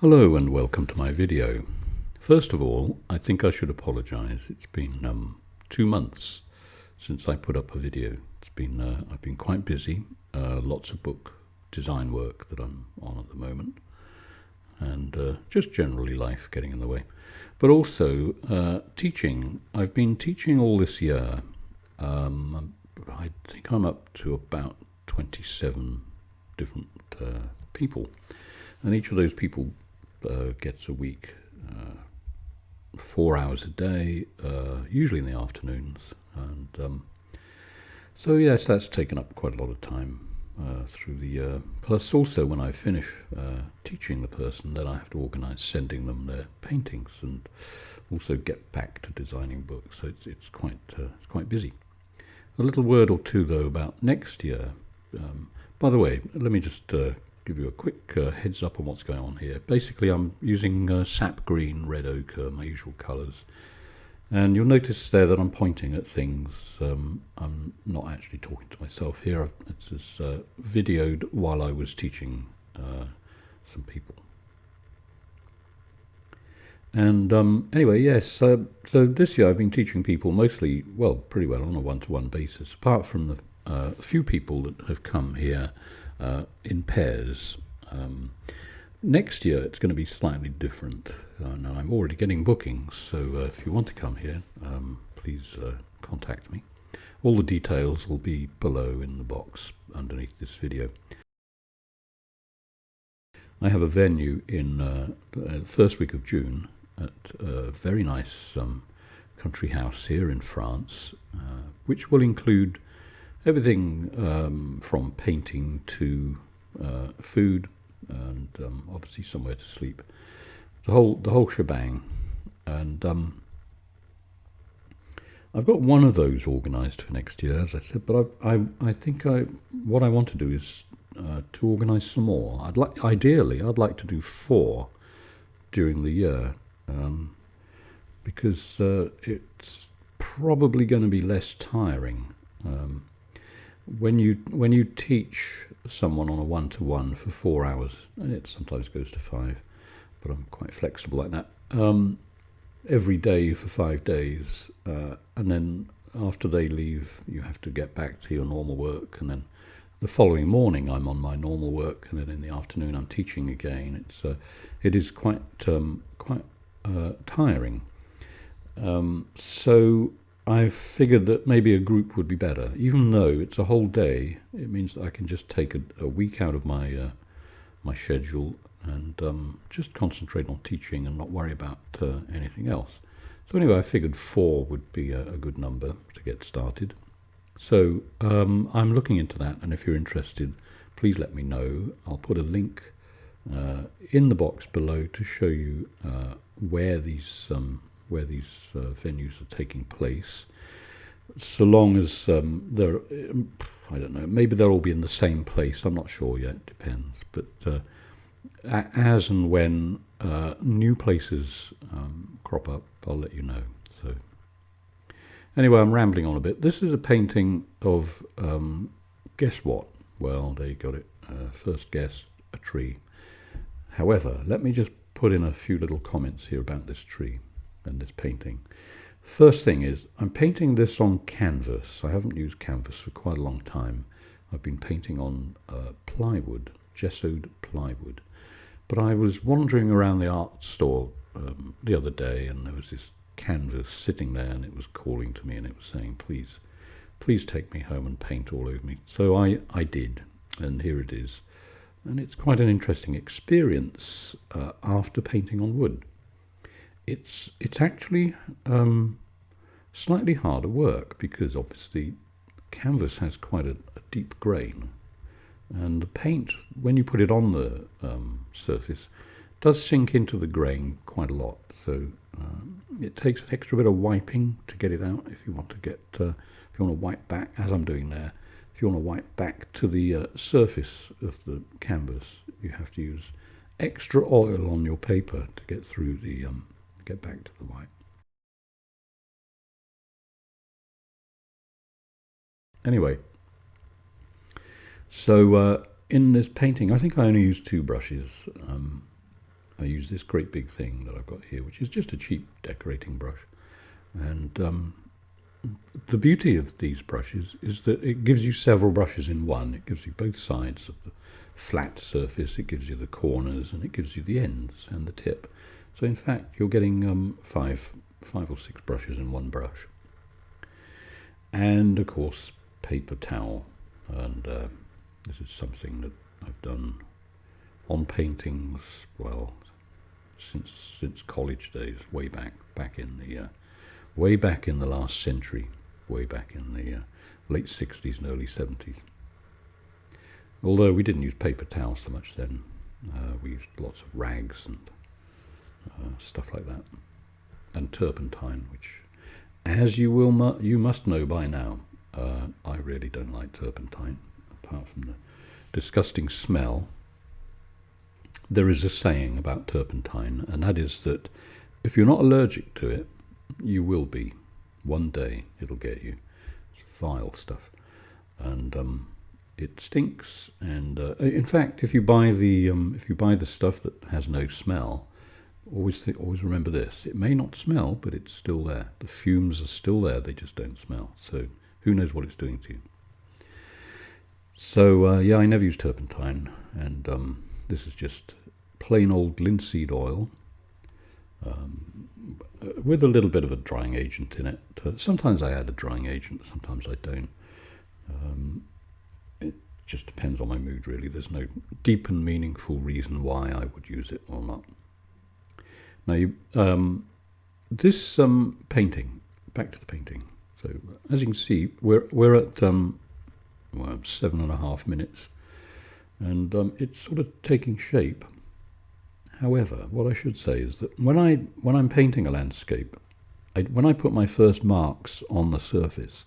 Hello and welcome to my video. First of all, I think I should apologise. It's been 2 months since I put up a video. I've been quite busy, lots of book design work that I'm on at the moment, and just generally life getting in the way. But also teaching. I've been teaching all this year. I think I'm up to about 27 different people, and each of those people gets a week, 4 hours a day, usually in the afternoons, and so yes, that's taken up quite a lot of time through the year. Plus, also when I finish teaching the person, then I have to organise sending them their paintings and also get back to designing books. So it's quite busy. A little word or two though about next year. By the way, let me just give you a quick heads up on what's going on here. Basically, I'm using sap green, red ochre, my usual colours, and you'll notice there that I'm pointing at things. I'm not actually talking to myself here. It's videoed while I was teaching some people. And anyway, yes, so this year I've been teaching people mostly, well, pretty well on a one-to-one basis, apart from the few people that have come here in pairs. Next year it's going to be slightly different. Now I'm already getting bookings, so if you want to come here, please contact me. All the details will be below in the box underneath this video. I have a venue in the first week of June at a very nice country house here in France, which will include everything from painting to food and obviously somewhere to sleep. The whole shebang. And I've got one of those organised for next year, as I said. But I think what I want to do is to organise some more. Ideally, I'd like to do 4 during the year, because it's probably going to be less tiring. When you teach someone on a one-to-one for 4 hours, and it sometimes goes to 5, but I'm quite flexible like that, every day for 5 days, and then after they leave you have to get back to your normal work, and then the following morning I'm on my normal work, and then in the afternoon I'm teaching again. It is quite tiring. So I've figured that maybe a group would be better. Even though it's a whole day, it means that I can just take a week out of my my schedule and just concentrate on teaching and not worry about anything else. So anyway, I figured 4 would be a good number to get started. So I'm looking into that, and if you're interested, please let me know. I'll put a link in the box below to show you where these venues are taking place, so long as they're, I don't know, maybe they'll all be in the same place. I'm not sure yet, depends. But as and when new places crop up, I'll let you know. So anyway, I'm rambling on a bit. This is a painting of, guess what? Well, there you got it. First guess, a tree. However, let me just put in a few little comments here about this tree and this painting. First thing is, I'm painting this on canvas. I haven't used canvas for quite a long time. I've been painting on plywood, gessoed plywood. But I was wandering around the art store the other day, and there was this canvas sitting there, and it was calling to me, and it was saying, please take me home and paint all over me. So I did, and here it is. And it's quite an interesting experience after painting on wood. It's actually slightly harder work, because obviously canvas has quite a deep grain, and the paint, when you put it on the surface, does sink into the grain quite a lot. So it takes an extra bit of wiping to get it out. If you want to wipe back, as I'm doing there, if you want to wipe back to the surface of the canvas, you have to use extra oil on your paper to get through the get back to the white. Anyway, so in this painting, I think I only used 2 brushes. I use this great big thing that I've got here, which is just a cheap decorating brush. And the beauty of these brushes is that it gives you several brushes in one. It gives you both sides of the flat surface, it gives you the corners, and it gives you the ends and the tip. So in fact, you're getting five or six brushes in one brush. And of course, paper towel. And this is something that I've done on paintings, well, since college days, way back in the last century, way back in the late 60s and early 70s. Although we didn't use paper towels so much then, we used lots of rags and stuff like that, and turpentine, which, as you must know by now, I really don't like turpentine, apart from the disgusting smell. There is a saying about turpentine, and that is that if you're not allergic to it, you will be. One day it'll get you. It's vile stuff, and it stinks. And in fact, if you buy the stuff that has no smell, always remember this: it may not smell, but it's still there. The fumes are still there; they just don't smell. So who knows what it's doing to you? So yeah, I never use turpentine, and this is just plain old linseed oil with a little bit of a drying agent in it. Sometimes I add a drying agent, sometimes I don't. It just depends on my mood, really. There's no deep and meaningful reason why I would use it or not. Now, this painting, back to the painting. So as you can see, we're at 7.5 minutes, and it's sort of taking shape. However, what I should say is that when I'm painting a landscape, when I put my first marks on the surface,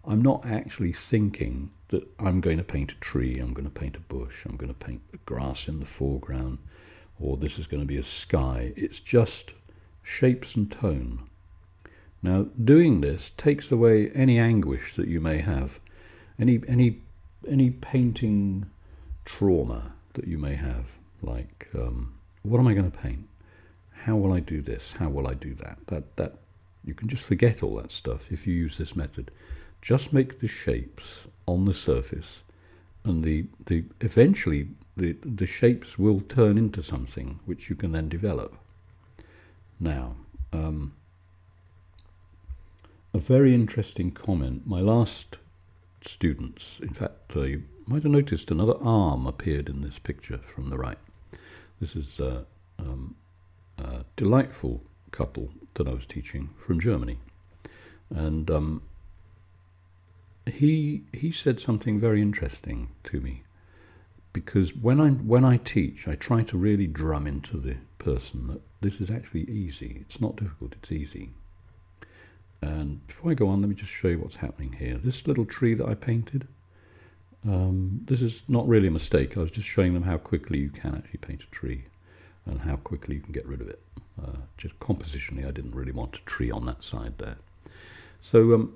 I'm not actually thinking that I'm going to paint a tree, I'm going to paint a bush, I'm going to paint the grass in the foreground, or this is going to be a sky. It's just shapes and tone. Now, doing this takes away any anguish that you may have, any painting trauma that you may have, like what am I going to paint? How will I do this? How will I do that? That you can just forget all that stuff if you use this method. Just make the shapes on the surface, and eventually the shapes will turn into something which you can then develop. Now, a very interesting comment. My last students, in fact, you might have noticed another arm appeared in this picture from the right. This is a delightful couple that I was teaching from Germany, and he said something very interesting to me, because when I teach, I try to really drum into the person that this is actually easy. It's not difficult, it's easy. And before I go on, let me just show you what's happening here. This little tree that I painted, this is not really a mistake. I was just showing them how quickly you can actually paint a tree and how quickly you can get rid of it. Just compositionally, I didn't really want a tree on that side there. So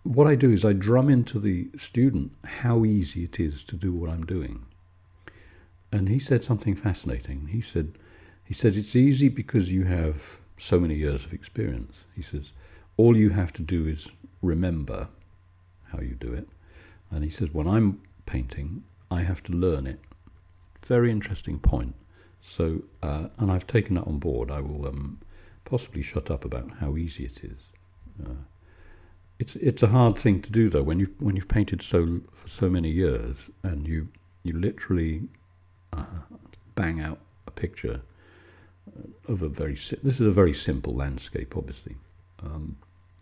what I do is I drum into the student how easy it is to do what I'm doing. And he said something fascinating. He said it's easy because you have so many years of experience. He says, all you have to do is remember how you do it. And he says, when I'm painting, I have to learn it. Very interesting point. So, and I've taken that on board. I will possibly shut up about how easy it is. It's a hard thing to do, though, when you've painted for so many years, and you literally bang out a picture of this is a very simple landscape, obviously.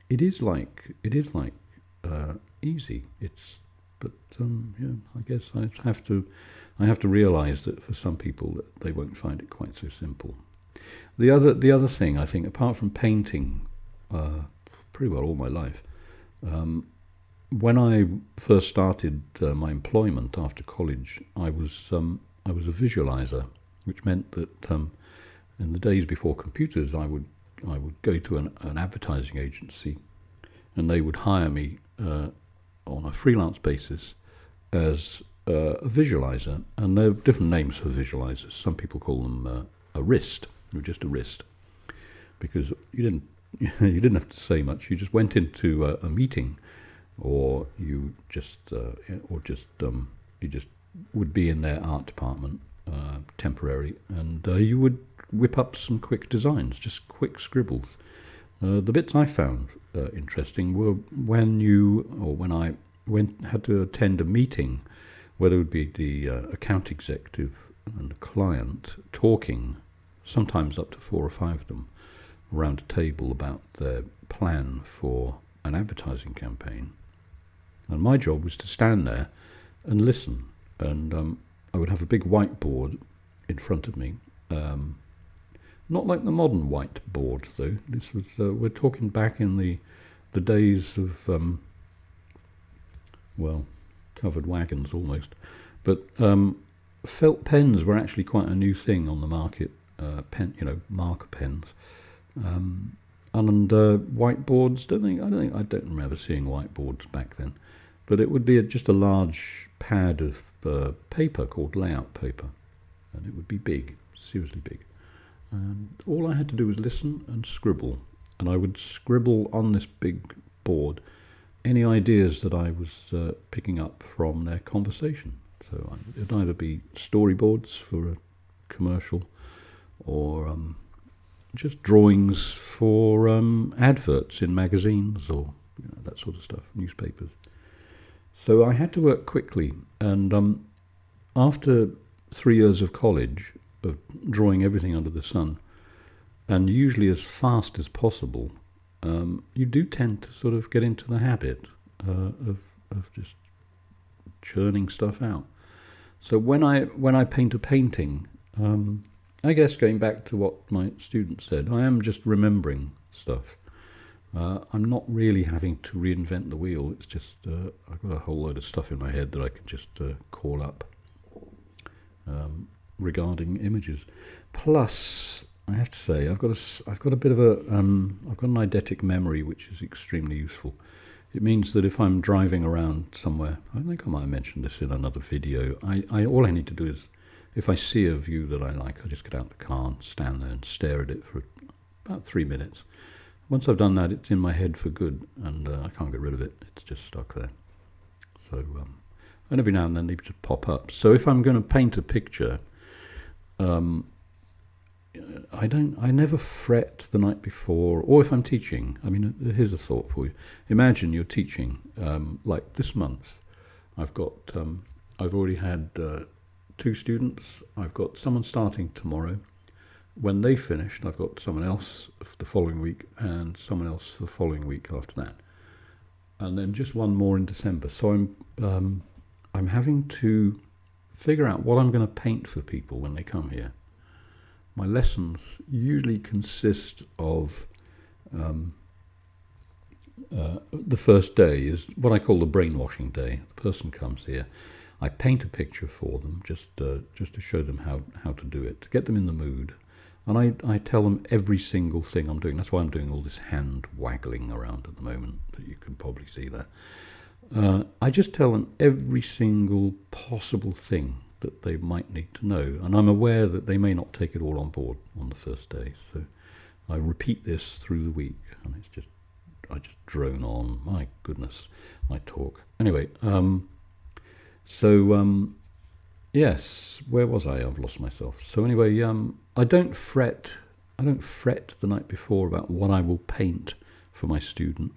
It is like easy. But yeah, I guess I have to realise that for some people that they won't find it quite so simple. The other thing, I think, apart from painting, pretty well all my life, when I first started my employment after college, I was a visualizer, which meant that in the days before computers, I would go to an advertising agency, and they would hire me on a freelance basis as a visualizer. And there are different names for visualizers. Some people call them a wrist. It was just a wrist, because you didn't have to say much. You just went into a meeting, or you just would be in their art department temporary, and you would whip up some quick designs, just quick scribbles. The bits I found interesting were when I had to attend a meeting where there would be the account executive and the client talking, sometimes up to 4 or 5 of them, around a table about their plan for an advertising campaign. And my job was to stand there and listen. And I would have a big whiteboard in front of me. Not like the modern whiteboard, though. This was we're talking back in the days of covered wagons almost. But felt pens were actually quite a new thing on the market. Marker pens. And whiteboards. I don't remember seeing whiteboards back then, but it would be just a large pad of paper called layout paper, and it would be big, seriously big. And all I had to do was listen and scribble, and I would scribble on this big board any ideas that I was picking up from their conversation. So it'd either be storyboards for a commercial, or just drawings for adverts in magazines, or that sort of stuff, newspapers. So I had to work quickly, and after 3 years of college, of drawing everything under the sun, and usually as fast as possible, you do tend to sort of get into the habit of just churning stuff out. So when I paint a painting, I guess going back to what my student said, I am just remembering stuff. I'm not really having to reinvent the wheel. It's just I've got a whole load of stuff in my head that I can just call up regarding images. Plus, I have to say, I've got a bit of I've got an eidetic memory, which is extremely useful. It means that if I'm driving around somewhere, I think I might have mentioned this in another video. All I need to do is, if I see a view that I like, I just get out the car and stand there and stare at it for about 3 minutes. Once I've done that, it's in my head for good, and I can't get rid of it. It's just stuck there. So, and every now and then they just pop up. So if I'm going to paint a picture, I never fret the night before, or if I'm teaching. I mean, here's a thought for you. Imagine you're teaching, like this month. I've already had 2 students. I've got someone starting tomorrow. When they finished, I've got someone else the following week, and someone else the following week after that, and then just one more in December. So I'm having to figure out what I'm going to paint for people when they come here. My lessons usually consist of the first day is what I call the brainwashing day. The person comes here, I paint a picture for them just to show them how to do it, to get them in the mood. And I tell them every single thing I'm doing. That's why I'm doing all this hand waggling around at the moment, that you can probably see there. I just tell them every single possible thing that they might need to know. And I'm aware that they may not take it all on board on the first day. So I repeat this through the week, and I just drone on. My goodness, I talk. Anyway, yes, where was I? I've lost myself. So anyway, I don't fret the night before about what I will paint for my student.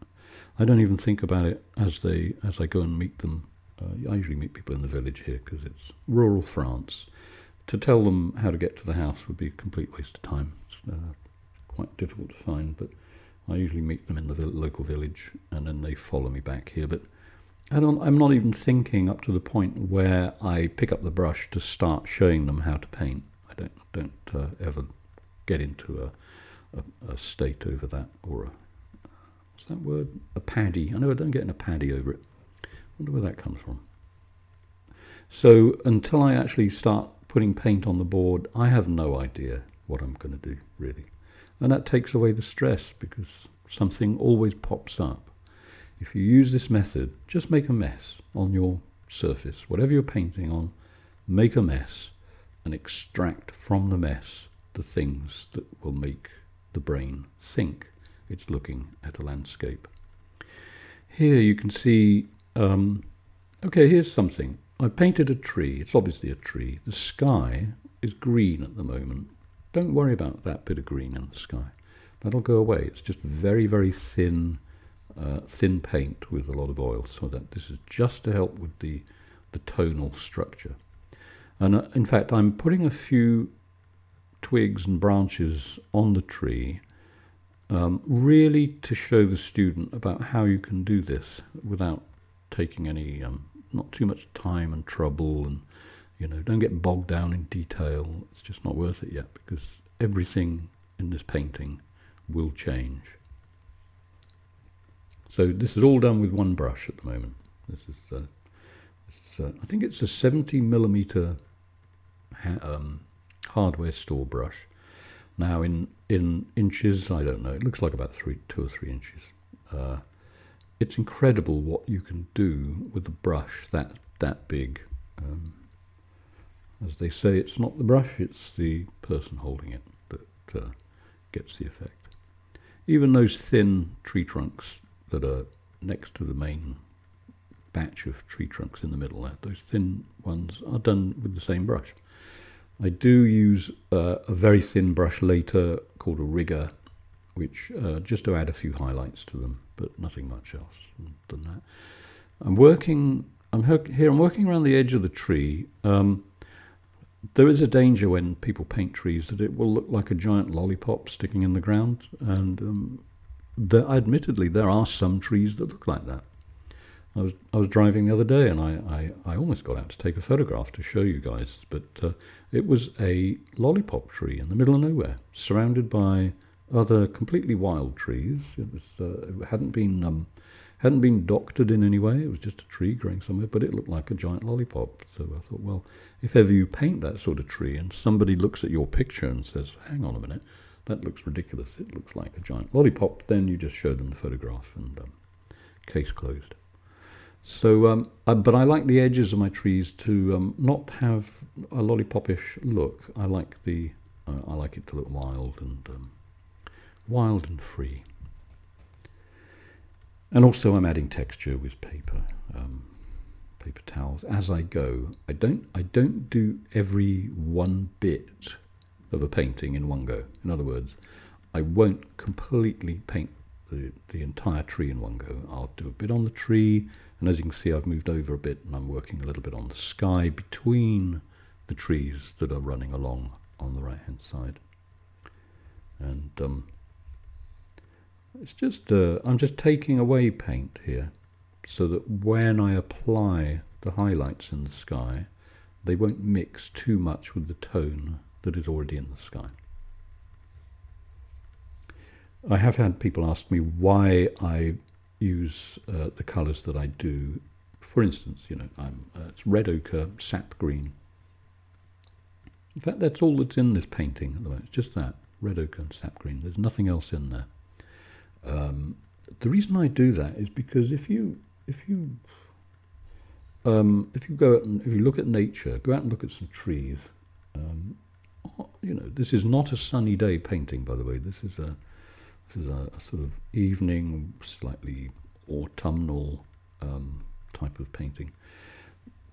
I don't even think about it as I go and meet them. I usually meet people in the village here because it's rural France. To tell them how to get to the house would be a complete waste of time. It's quite difficult to find, but I usually meet them in the local village, and then they follow me back here. But I'm not even thinking up to the point where I pick up the brush to start showing them how to paint. I don't ever get into a state over that, or what's that word? A paddy. I know I don't get in a paddy over it. I wonder where that comes from. So until I actually start putting paint on the board, I have no idea what I'm going to do, really. And that takes away the stress, because something always pops up. If you use this method, just make a mess on your surface. Whatever you're painting on, make a mess and extract from the mess the things that will make the brain think it's looking at a landscape. Here you can see, okay, here's something. I painted a tree. It's obviously a tree. The sky is green at the moment. Don't worry about that bit of green in the sky. That'll go away. It's just very, very thin paint with a lot of oil. So that this is just to help with the tonal structure. And in fact, I'm putting a few twigs and branches on the tree, really to show the student about how you can do this without taking any, not too much time and trouble, and don't get bogged down in detail. It's just not worth it yet, because everything in this painting will change. So this is all done with one brush at the moment. This is, I think it's a 70mm hardware store brush. Now in inches, I don't know, it looks like about 2 or 3 inches. It's incredible what you can do with a brush that big. As they say, it's not the brush, it's the person holding it that gets the effect. Even those thin tree trunks that are next to the main batch of tree trunks in the middle there, those thin ones are done with the same brush. I do use a very thin brush later called a rigger, which just to add a few highlights to them, but nothing much else than that. I'm working around the edge of the tree. There is a danger when people paint trees that it will look like a giant lollipop sticking in the ground, and admittedly there are some trees that look like that. I was driving the other day, and I almost got out to take a photograph to show you guys, but it was a lollipop tree in the middle of nowhere, surrounded by other completely wild trees. It hadn't been doctored in any way. It was just a tree growing somewhere, but it looked like a giant lollipop. So I thought, well, if ever you paint that sort of tree and somebody looks at your picture and says, hang on a minute, that looks ridiculous, it looks like a giant lollipop, then you just show them the photograph and case closed. So, but I like the edges of my trees to not have a lollipopish look. I like it to look wild and free. And also, I'm adding texture with paper towels as I go. I don't do every one bit of a painting in one go. In other words, I won't completely paint the entire tree in one go. I'll do a bit on the tree. And as you can see, I've moved over a bit and I'm working a little bit on the sky between the trees that are running along on the right hand side. And it's just I'm just taking away paint here so that when I apply the highlights in the sky, they won't mix too much with the tone that is already in the sky. I have had people ask me why I use the colours that I do. For instance, it's red ochre, sap green. In fact, that's all that's in this painting at the moment. It's just that, red ochre and sap green. There's nothing else in there. The reason I do that is because if you go out and if you look at nature, go out and look at some trees. This is not a sunny day painting, by the way. This is a sort of evening, slightly autumnal type of painting.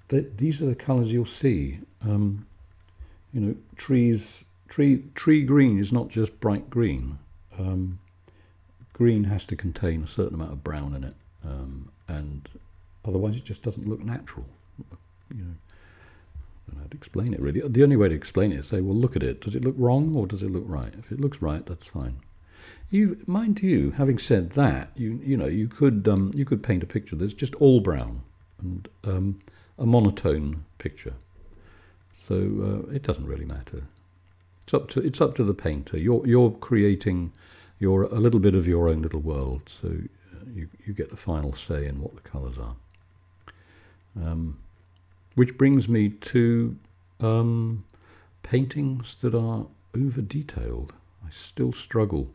These are the colours you'll see. Tree green is not just bright green. Green has to contain a certain amount of brown in it, and otherwise it just doesn't look natural. I don't know how to explain it really. The only way to explain it is say, well, look at it. Does it look wrong or does it look right? If it looks right, that's fine. Mind you, having said that, you could paint a picture that's just all brown and a monotone picture. So it doesn't really matter. It's up to the painter. You're creating a little bit of your own little world, so you get the final say in what the colours are. Which brings me to paintings that are over detailed. I still struggle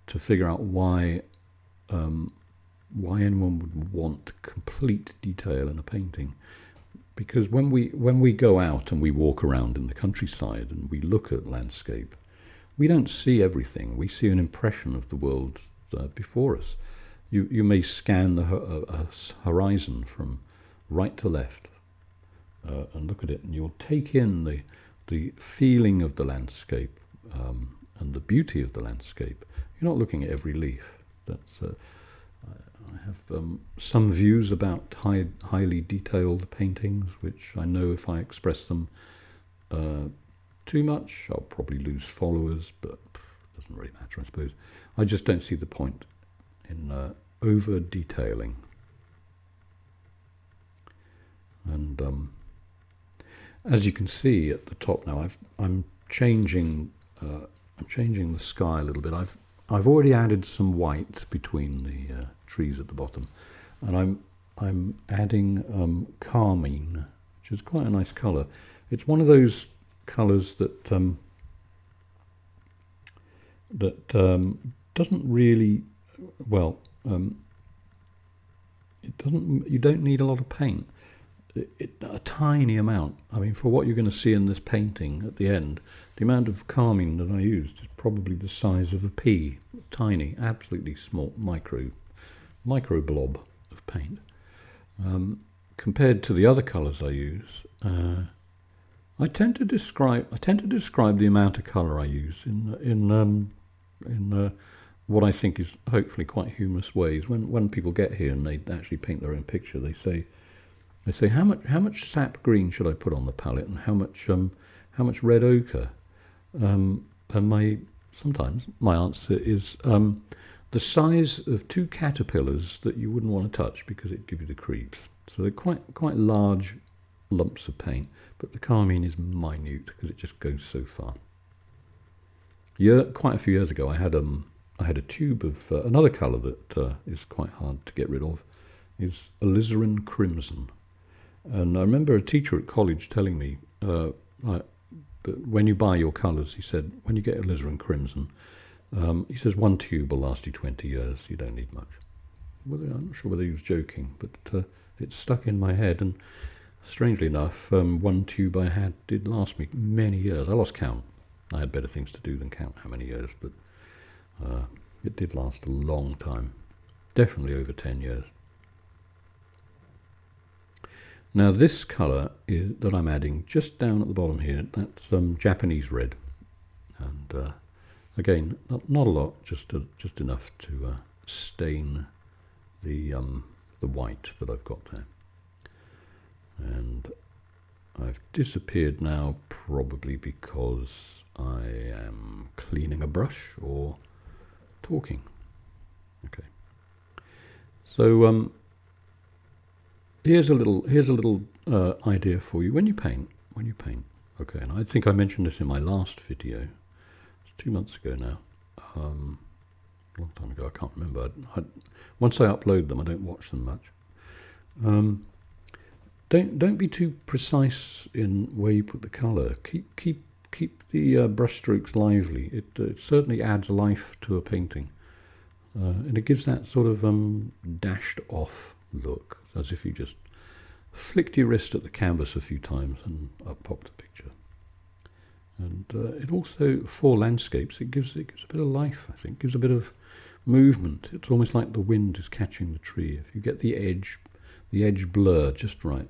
to figure out why anyone would want complete detail in a painting. because when we go out and we walk around in the countryside and we look at landscape, we don't see everything. We see an impression of the world before us. You may scan the horizon from right to left and look at it, and you'll take in the feeling of the landscape and the beauty of the landscape. You're not looking at every leaf. That's I have some views about highly detailed paintings, which I know if I express them too much, I'll probably lose followers, but it doesn't really matter, I suppose. I just don't see the point in over-detailing. And as you can see at the top now, I'm changing the sky a little bit. I've already added some white between the trees at the bottom, and I'm adding carmine, which is quite a nice colour. It's one of those colours that doesn't really, well, it doesn't. You don't need a lot of paint. A tiny amount. I mean, for what you're going to see in this painting at the end, the amount of carmine that I used is probably the size of a pea. Tiny, absolutely small, micro blob of paint. Compared to the other colours I use, I tend to describe the amount of colour I use in what I think is hopefully quite humorous ways. When people get here and they actually paint their own picture, they say how much sap green should I put on the palette, and how much red ochre, and sometimes my answer is the size of 2 caterpillars that you wouldn't want to touch because it gives you the creeps. So they're quite large lumps of paint, but the carmine is minute because it just goes so far. Quite a few years ago, I had a tube of another colour that is quite hard to get rid of, is alizarin crimson. And I remember a teacher at college telling me that when you buy your colours, he said, when you get alizarin crimson, he says 1 tube will last you 20 years. You don't need much. I'm not sure whether he was joking, but it stuck in my head. And strangely enough, 1 tube I had did last me many years. I lost count. I had better things to do than count how many years, but it did last a long time. Definitely over 10 years. Now this colour that I'm adding just down at the bottom here, that's Japanese red, and again, not a lot, just enough to stain the white that I've got there. And I've disappeared now, probably because I am cleaning a brush or talking. Okay, so here's a little idea for you when you paint. Okay, and I think I mentioned this in my last video. It's 2 months ago now. A long time ago, I can't remember. Once I upload them, I don't watch them much. Don't be too precise in where you put the colour. Keep the brush strokes lively. It certainly adds life to a painting, and it gives that sort of dashed off look, as if you just flicked your wrist at the canvas a few times and up popped a picture. And it also, for landscapes, it gives a bit of life. I think gives a bit of movement. It's almost like the wind is catching the tree. If you get the edge blur just right,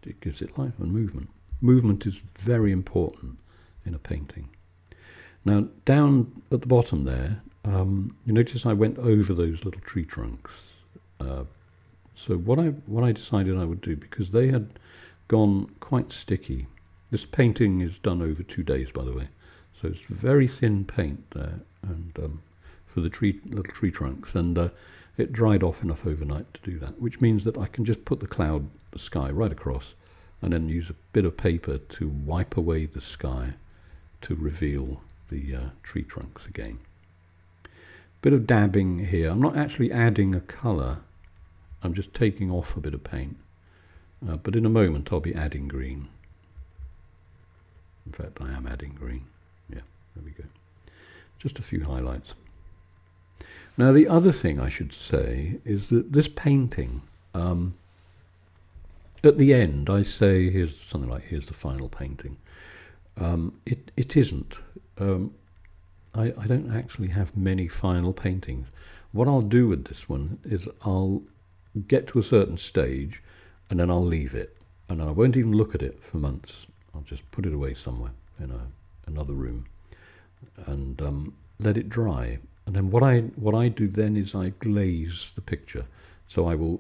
it gives it life and movement. Movement is very important in a painting. Now down at the bottom there, you notice I went over those little tree trunks. So what I decided I would do, because they had gone quite sticky. This painting is done over 2 days, by the way, so it's very thin paint there, and for the little tree trunks, and it dried off enough overnight to do that, which means that I can just put the sky right across, and then use a bit of paper to wipe away the sky to reveal the tree trunks again. Bit of dabbing here. I'm not actually adding a colour. I'm just taking off a bit of paint, but in a moment I'll be adding green. In fact, I am adding green. Yeah, there we go. Just a few highlights. Now the other thing I should say is that this painting, at at the end I say, here's something like, here's the final painting. It isn't. I don't actually have many final paintings. What I'll do with this one is I'll get to a certain stage and then I'll leave it. And I won't even look at it for months. I'll just put it away somewhere in another room and let it dry. And then what I do then is I glaze the picture. So I will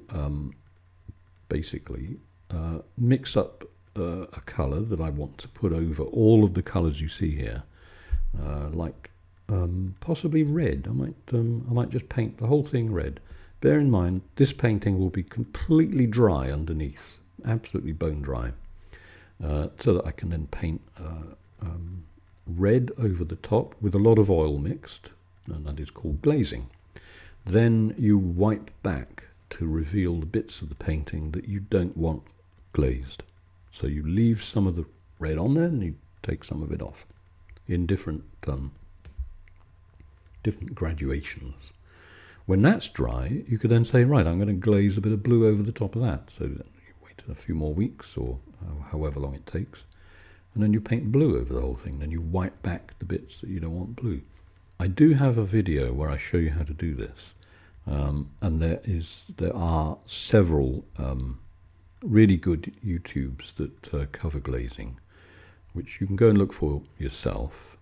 basically mix up a colour that I want to put over all of the colours you see here, like possibly red. I might just paint the whole thing red. Bear in mind, this painting will be completely dry underneath, absolutely bone dry, so that I can then paint red over the top with a lot of oil mixed, and that is called glazing. Then you wipe back to reveal the bits of the painting that you don't want glazed. So you leave some of the red on there and you take some of it off in different graduations. When that's dry, you could then say, right, I'm going to glaze a bit of blue over the top of that. So then you wait a few more weeks or however long it takes, and then you paint blue over the whole thing. Then you wipe back the bits that you don't want blue. I do have a video where I show you how to do this, and there are several really good YouTubes that cover glazing, which you can go and look for yourself.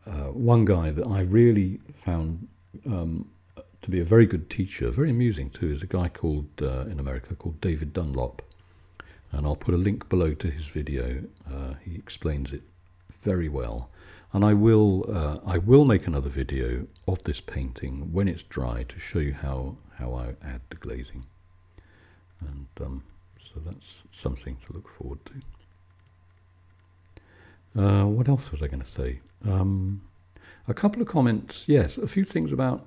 One guy that I really found to be a very good teacher, very amusing too, is a guy called in America called David Dunlop, and I'll put a link below to his video. He explains it very well, and I will make another video of this painting when it's dry to show you how I add the glazing, and so that's something to look forward to. What else was I going to say? A couple of comments, yes, a few things about,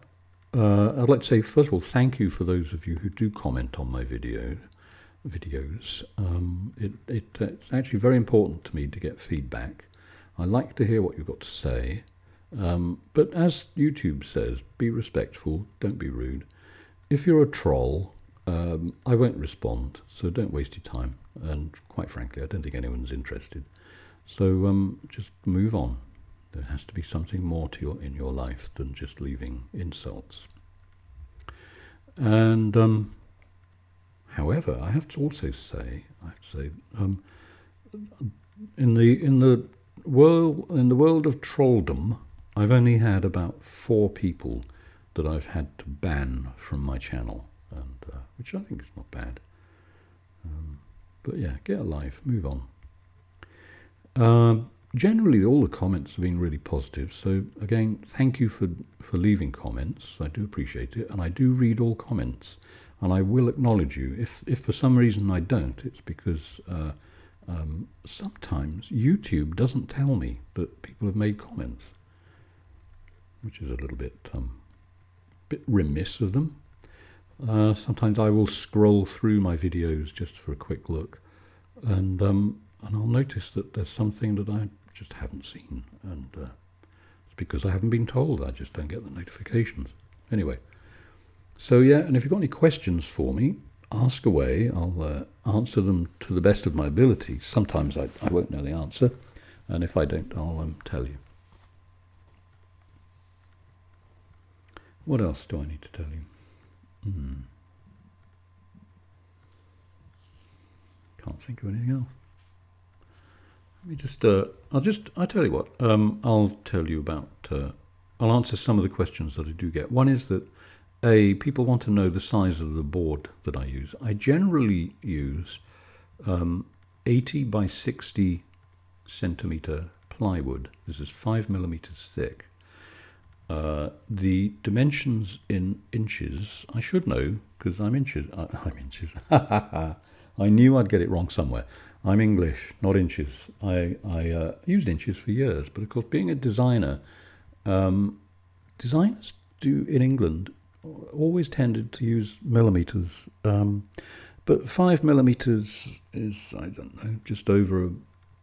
I'd like to say, first of all, thank you for those of you who do comment on my videos. It's actually very important to me to get feedback. I like to hear what you've got to say, but as YouTube says, be respectful, don't be rude. If you're a troll, I won't respond, so don't waste your time, and quite frankly, I don't think anyone's interested. So just move on. There has to be something more in your life than just leaving insults. And however, I have to also say, in the world of trolldom, I've only had about 4 people that I've had to ban from my channel, and which I think is not bad. But yeah, get a life, move on. Generally, all the comments have been really positive. So again, thank you for leaving comments. I do appreciate it, and I do read all comments, and I will acknowledge you. If for some reason I don't, it's because sometimes YouTube doesn't tell me that people have made comments, which is a little bit remiss of them. Sometimes I will scroll through my videos just for a quick look, and I'll notice that there's something that I just haven't seen, and it's because I haven't been told. I just don't get the notifications. Anyway, so yeah, and if you've got any questions for me, ask away. I'll answer them to the best of my ability. Sometimes I won't know the answer, and if I don't, I'll tell you. What else do I need to tell you? Can't think of anything else. Let me just, I'll tell you what, I'll tell you about, I'll answer some of the questions that I do get. One is that, people want to know the size of the board that I use. I generally use 80 by 60 centimeter plywood. This is 5 millimeters thick. The dimensions in inches, I should know, because I'm inches. I knew I'd get it wrong somewhere. I'm English, not inches. I used inches for years, but of course, being a designer, designers do in England always tended to use millimeters. But 5 millimeters is, I don't know, just over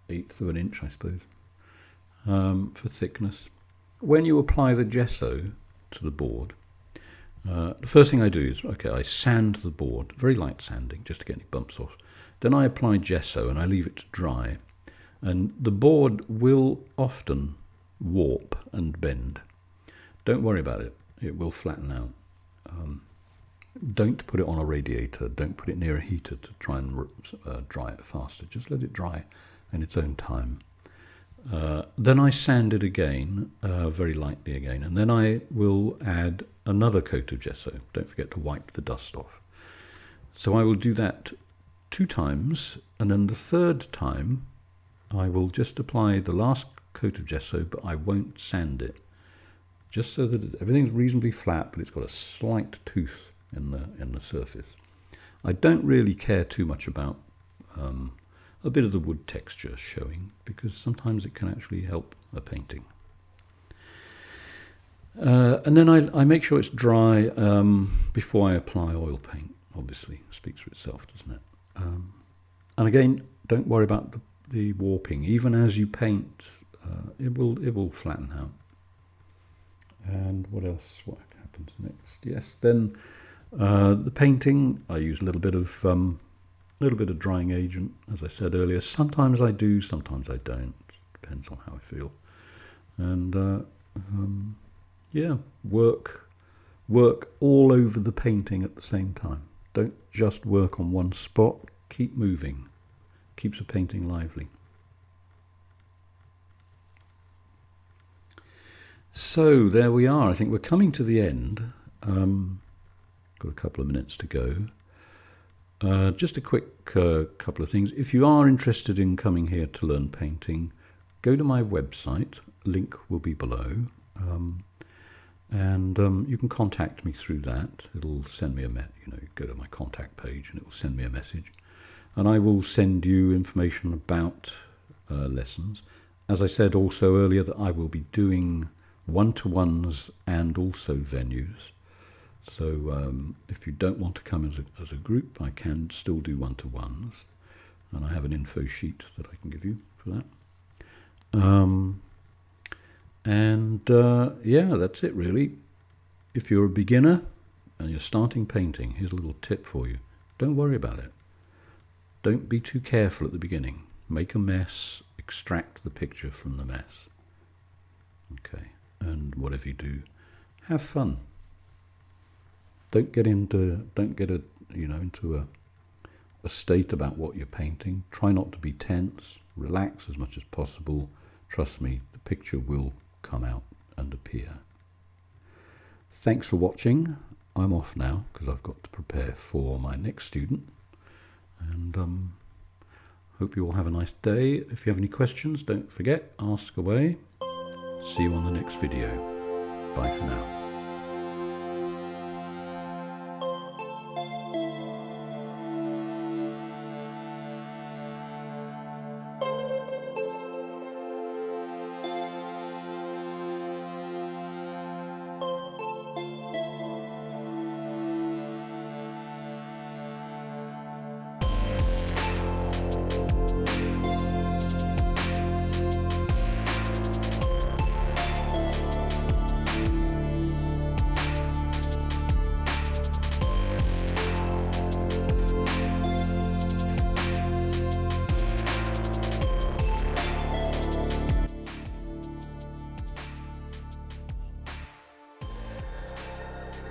1/8 of an inch, I suppose, for thickness. When you apply the gesso to the board, The first thing I do is, okay, I sand the board, very light sanding, just to get any bumps off. Then I apply gesso and I leave it to dry. And the board will often warp and bend. Don't worry about it. It will flatten out. Don't put it on a radiator. Don't put it near a heater to try and dry it faster. Just let it dry in its own time. Then I sand it again, very lightly again, and then I will add another coat of gesso. Don't forget to wipe the dust off. So I will do that 2 times, and then the third time I will just apply the last coat of gesso, but I won't sand it, just so that everything's reasonably flat, but it's got a slight tooth in the surface. I don't really care too much about a bit of the wood texture showing, because sometimes it can actually help a painting. And then I make sure it's dry before I apply oil paint. Obviously, it speaks for itself, doesn't it? And again, don't worry about the warping. Even as you paint, it will flatten out. And what else? What happens next? Yes, then the painting. I use a little bit of drying agent, as I said earlier. Sometimes I do, sometimes I don't. Depends on how I feel. And yeah, work all over the painting at the same time. Don't just work on one spot. Keep moving. Keeps a painting lively. So there we are. I think we're coming to the end. Got a couple of minutes to go. Just a quick couple of things. If you are interested in coming here to learn painting, go to my website. Link will be below. And you can contact me through that. It'll send me go to my contact page and it will send me a message. And I will send you information about lessons. As I said also earlier, that I will be doing one-to-ones and also venues. So if you don't want to come as a group, I can still do one-to-ones. And I have an info sheet that I can give you for that. Yeah, that's it really. If you're a beginner and you're starting painting, here's a little tip for you. Don't worry about it. Don't be too careful at the beginning. Make a mess, extract the picture from the mess. Okay, and whatever you do, have fun. Don't get into a state about what you're painting. Try not to be tense. Relax as much as possible. Trust me, the picture will come out and appear. Thanks for watching. I'm off now because I've got to prepare for my next student. And hope you all have a nice day. If you have any questions, don't forget, ask away. See you on the next video. Bye for now.